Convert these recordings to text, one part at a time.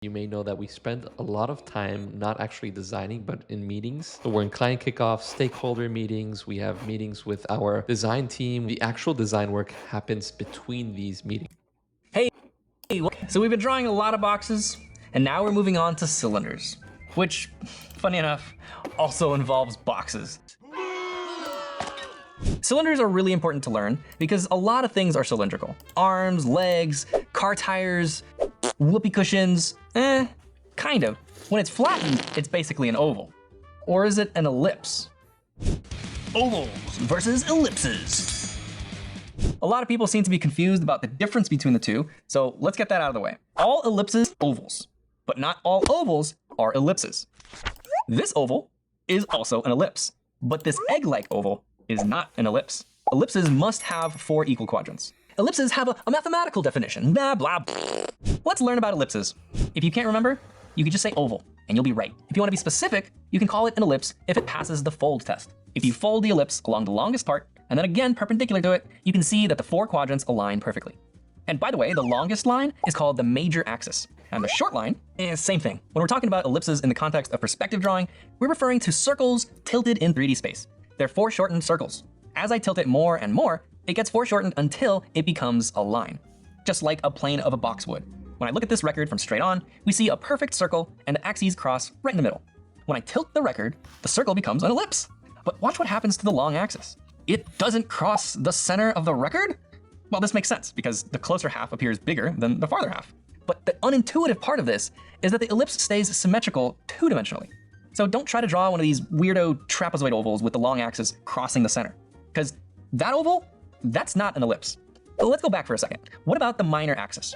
You may know that we spend a lot of time not actually designing, but in meetings. So we're in client kickoff, stakeholder meetings. We have meetings with our design team. The actual design work happens between these meetings. Hey, so we've been drawing a lot of boxes, and now we're moving on to cylinders, which, funny enough, also involves boxes. Cylinders are really important to learn because a lot of things are cylindrical. Arms, legs, car tires, whoopee cushions, kind of. When it's flattened, it's basically an oval. Or is it an ellipse? Ovals versus ellipses. A lot of people seem to be confused about the difference between the two, so let's get that out of the way. All ellipses are ovals, but not all ovals are ellipses. This oval is also an ellipse, but this egg-like oval is not an ellipse. Ellipses must have 4 equal quadrants. Ellipses have a mathematical definition, blah, blah, blah. Let's learn about ellipses. If you can't remember, you can just say oval, and you'll be right. If you want to be specific, you can call it an ellipse if it passes the fold test. If you fold the ellipse along the longest part, and then again perpendicular to it, you can see that the 4 quadrants align perfectly. And by the way, the longest line is called the major axis, and the short line is same thing. When we're talking about ellipses in the context of perspective drawing, we're referring to circles tilted in 3D space. They're foreshortened circles. As I tilt it more and more, it gets foreshortened until it becomes a line, just like a plane of a box would. When I look at this record from straight on, we see a perfect circle and the axes cross right in the middle. When I tilt the record, the circle becomes an ellipse. But watch what happens to the long axis. It doesn't cross the center of the record? Well, this makes sense because the closer half appears bigger than the farther half. But the unintuitive part of this is that the ellipse stays symmetrical 2-dimensionally. So don't try to draw one of these weirdo trapezoid ovals with the long axis crossing the center, because that oval, that's not an ellipse. But let's go back for a second. What about the minor axis?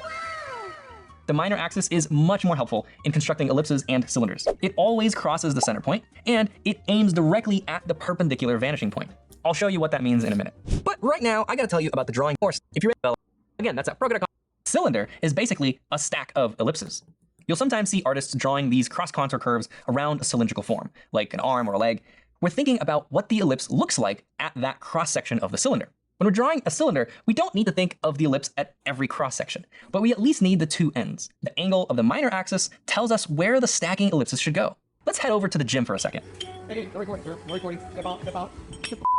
The minor axis is much more helpful in constructing ellipses and cylinders. It always crosses the center point, and it aims directly at the perpendicular vanishing point. I'll show you what that means in a minute. But right now, I gotta tell you about the drawing course. If you're ready, again, that's at Pro.com. Cylinder is basically a stack of ellipses. You'll sometimes see artists drawing these cross-contour curves around a cylindrical form, like an arm or a leg. We're thinking about what the ellipse looks like at that cross-section of the cylinder. When we're drawing a cylinder, we don't need to think of the ellipse at every cross-section, but we at least need the 2 ends. The angle of the minor axis tells us where the stacking ellipses should go. Let's head over to the gym for a second. Hey, no recording, no recording. Step out.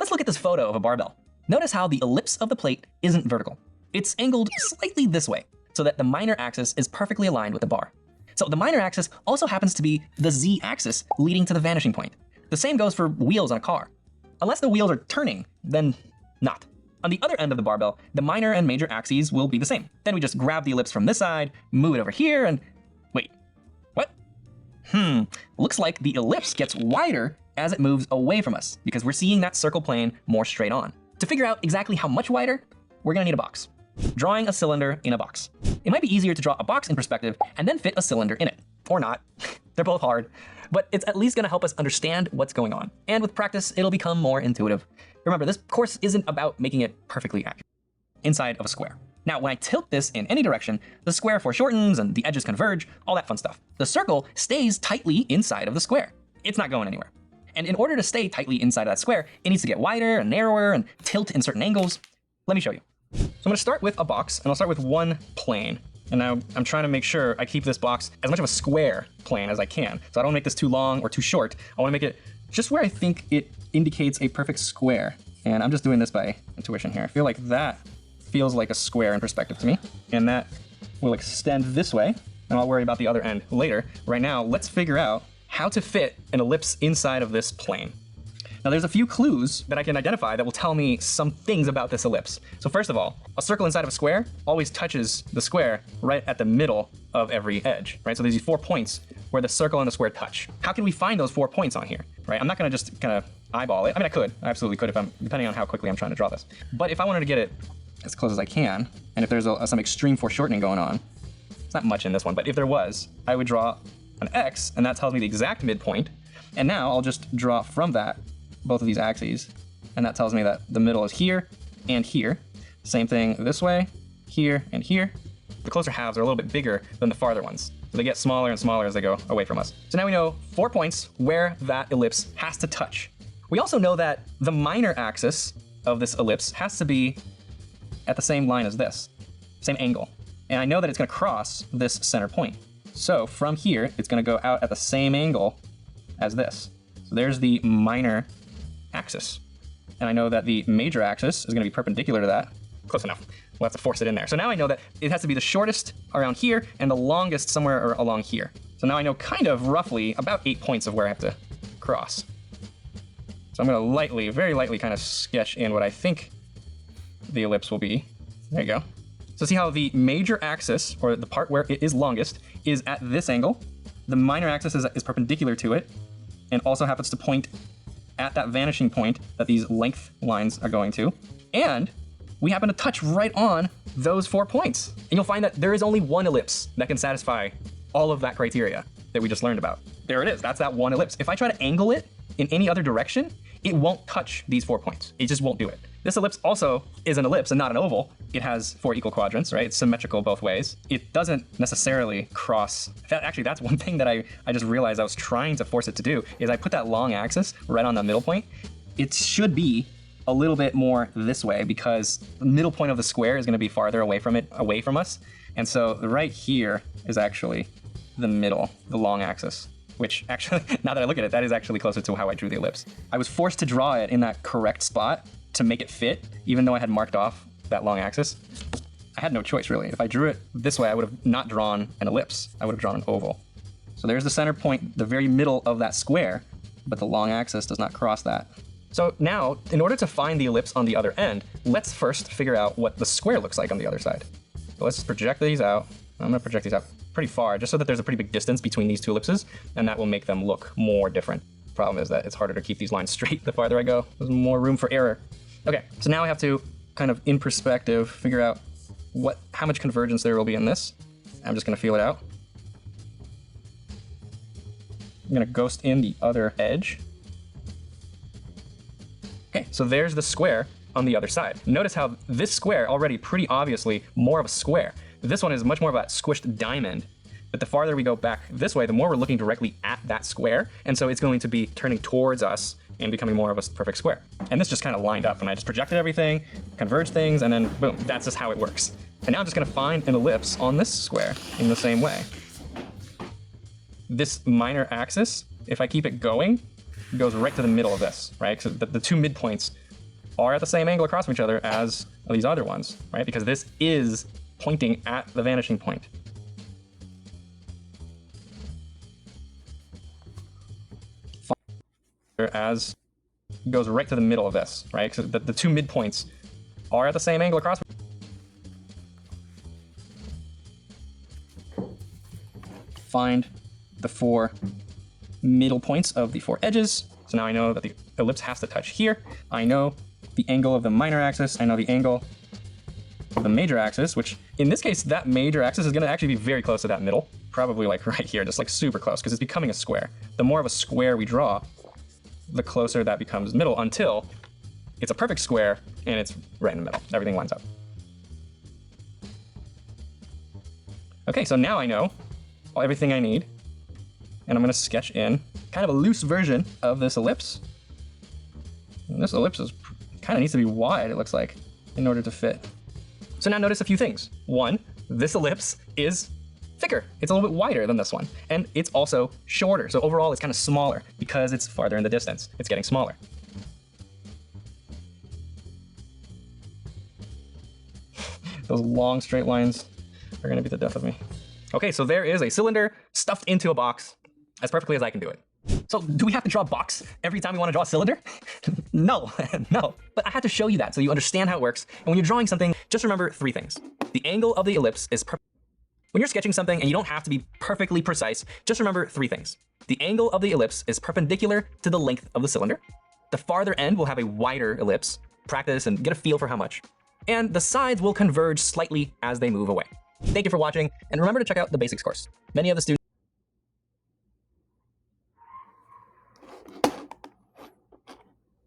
Let's look at this photo of a barbell. Notice how the ellipse of the plate isn't vertical. It's angled slightly this way, so that the minor axis is perfectly aligned with the bar. So the minor axis also happens to be the z-axis leading to the vanishing point. The same goes for wheels on a car. Unless the wheels are turning, then not. On the other end of the barbell, the minor and major axes will be the same. Then we just grab the ellipse from this side, move it over here, and wait, what? Looks like the ellipse gets wider as it moves away from us because we're seeing that circle plane more straight on. To figure out exactly how much wider, we're gonna need a box. Drawing a cylinder in a box. It might be easier to draw a box in perspective and then fit a cylinder in it, or not. They're both hard, but it's at least gonna help us understand what's going on. And with practice, it'll become more intuitive. Remember, this course isn't about making it perfectly accurate inside of a square. Now, when I tilt this in any direction, the square foreshortens and the edges converge, all that fun stuff. The circle stays tightly inside of the square. It's not going anywhere. And in order to stay tightly inside of that square, it needs to get wider and narrower and tilt in certain angles. Let me show you. So I'm gonna start with a box, and I'll start with one plane. And now I'm trying to make sure I keep this box as much of a square plane as I can. So I don't make this too long or too short. I wanna make it just where I think it indicates a perfect square. And I'm just doing this by intuition here. I feel like that feels like a square in perspective to me. And that will extend this way, and I'll worry about the other end later. Right now, let's figure out how to fit an ellipse inside of this plane. Now there's a few clues that I can identify that will tell me some things about this ellipse. So first of all, a circle inside of a square always touches the square right at the middle of every edge, right? So there's these 4 points where the circle and the square touch. How can we find those 4 points on here, right? I'm not gonna just kind of eyeball it. I mean, I absolutely could depending on how quickly I'm trying to draw this. But if I wanted to get it as close as I can, and if there's some extreme foreshortening going on, it's not much in this one, but if there was, I would draw an X, and that tells me the exact midpoint. And now I'll just draw from that both of these axes, and that tells me that the middle is here and here. Same thing this way, here and here. The closer halves are a little bit bigger than the farther ones, so they get smaller and smaller as they go away from us. So now we know 4 points where that ellipse has to touch. We also know that the minor axis of this ellipse has to be at the same line as this, same angle. And I know that it's gonna cross this center point. So from here, it's going to go out at the same angle as this. So there's the minor axis. And I know that the major axis is going to be perpendicular to that. Close enough. We'll have to force it in there. So now I know that it has to be the shortest around here and the longest somewhere along here. So now I know kind of roughly about 8 points of where I have to cross. So I'm going to lightly, very lightly kind of sketch in what I think the ellipse will be. There you go. So see how the major axis, or the part where it is longest, is at this angle. The minor axis is perpendicular to it, and also happens to point at that vanishing point that these length lines are going to. And we happen to touch right on those 4 points. And you'll find that there is only one ellipse that can satisfy all of that criteria that we just learned about. There it is, that's that one ellipse. If I try to angle it in any other direction, it won't touch these 4 points. It just won't do it. This ellipse also is an ellipse and not an oval. It has 4 equal quadrants, right? It's symmetrical both ways. It doesn't necessarily cross. Actually, that's one thing that I just realized I was trying to force it to do, is I put that long axis right on the middle point. It should be a little bit more this way because the middle point of the square is going to be farther away from us. And so right here is actually the middle, the long axis, which actually, now that I look at it, that is actually closer to how I drew the ellipse. I was forced to draw it in that correct spot to make it fit, even though I had marked off that long axis. I had no choice, really. If I drew it this way, I would have not drawn an ellipse. I would have drawn an oval. So there's the center point, the very middle of that square, but the long axis does not cross that. So now, in order to find the ellipse on the other end, let's first figure out what the square looks like on the other side. So let's project these out. I'm going to project these out pretty far, just so that there's a pretty big distance between these two ellipses, and that will make them look more different. Problem is that it's harder to keep these lines straight the farther I go. There's more room for error. Okay, so now I have to kind of, in perspective, figure out how much convergence there will be in this. I'm just going to feel it out. I'm going to ghost in the other edge. Okay, so there's the square on the other side. Notice how this square already pretty obviously more of a square. This one is much more of a squished diamond. But the farther we go back this way, the more we're looking directly at that square. And so it's going to be turning towards us and becoming more of a perfect square. And this just kind of lined up, and I just projected everything, converged things, and then boom, that's just how it works. And now I'm just going to find an ellipse on this square in the same way. This minor axis, if I keep it going, goes right to the middle of this, right? So the two midpoints are at the same angle across from each other as these other ones, right? Because this is pointing at the vanishing point. As goes right to the middle of this, right? So the two midpoints are at the same angle across. Find the 4 middle points of the 4 edges. So now I know that the ellipse has to touch here. I know the angle of the minor axis. I know the angle of the major axis, which in this case, that major axis is going to actually be very close to that middle. Probably like right here, just like super close, because it's becoming a square. The more of a square we draw, the closer that becomes middle, until it's a perfect square and it's right in the middle. Everything lines up. Okay, so now I know everything I need, and I'm going to sketch in kind of a loose version of this ellipse. And this ellipse kind of needs to be wide, it looks like, in order to fit. So now notice a few things. One, this ellipse is thicker. It's a little bit wider than this one. And it's also shorter. So overall, it's kind of smaller because it's farther in the distance. It's getting smaller. Those long straight lines are going to be the death of me. Okay, so there is a cylinder stuffed into a box as perfectly as I can do it. So do we have to draw a box every time we want to draw a cylinder? No, no. But I had to show you that so you understand how it works. And when you're drawing something, just remember 3 things. The angle of the ellipse is perfect. When you're sketching something and you don't have to be perfectly precise, just remember 3 things. The angle of the ellipse is perpendicular to the length of the cylinder. The farther end will have a wider ellipse. Practice and get a feel for how much. And the sides will converge slightly as they move away. Thank you for watching, and remember to check out the basics course. Many of the students